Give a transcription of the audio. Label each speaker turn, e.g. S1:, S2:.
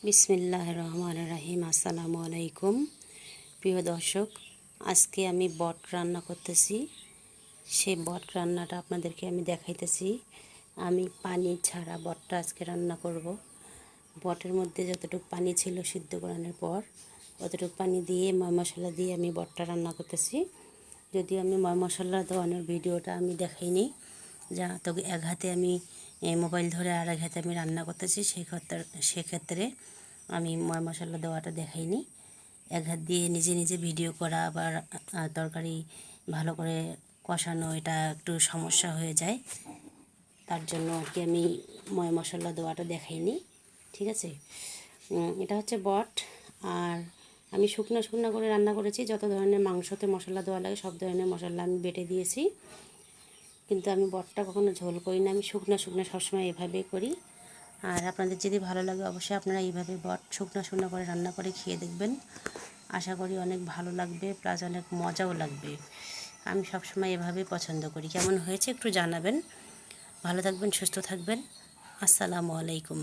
S1: বিসমিল্লাহির রহমানির রহিম। আসসালামু আলাইকুম প্রিয় দর্শক, আজকে আমি বট রান্না করতেছি। সেই বট রান্নাটা আপনাদেরকে আমি দেখাইতেছি। আমি পানি ছাড়া বটটা আজকে রান্না করব। বটের মধ্যে যতটুকু পানি ছিল সিদ্ধ করানোর পর অতটুকু পানি দিয়ে ময় মশলা দিয়ে আমি বটটা রান্না করতেছি। যদিও আমি ময় মশলা দেওয়ানোর ভিডিওটা আমি দেখাইনি, যা তো এক হাতে আমি মোবাইল ধরে আর এক হাতে আমি রান্না করতেছি, সেক্ষেত্রে আমি ময় মশলা দেওয়াটা দেখাইনি। এক হাত দিয়ে নিজে নিজে ভিডিও করা আবার তরকারি ভালো করে কষানো এটা একটু সমস্যা হয়ে যায়, তার জন্য আর কি আমি ময় মশলা দেওয়াটা দেখাইনি। ঠিক আছে, এটা হচ্ছে বট। আর আমি শুকনো শুকনো করে রান্না করেছি। যত ধরনের মাংসতে মশলা দেওয়া লাগে সব ধরনের মশলা আমি বেটে দিয়েছি, কিন্তু আমি বটটা কখনো ঝোল করি না। আমি শুকনো শুকনো সবসময় এভাবেই করি। আর আপনাদের যদি ভালো লাগে অবশ্যই আপনারা এইভাবে বট শুকনো শুকনো করে রান্না করে খেয়ে দেখবেন। আশা করি অনেক ভালো লাগবে, প্লাস অনেক মজাও লাগবে। আমি সবসময় এভাবেই পছন্দ করি। কেমন হয়েছে একটু জানাবেন। ভালো থাকবেন, সুস্থ থাকবেন। আসসালামু আলাইকুম।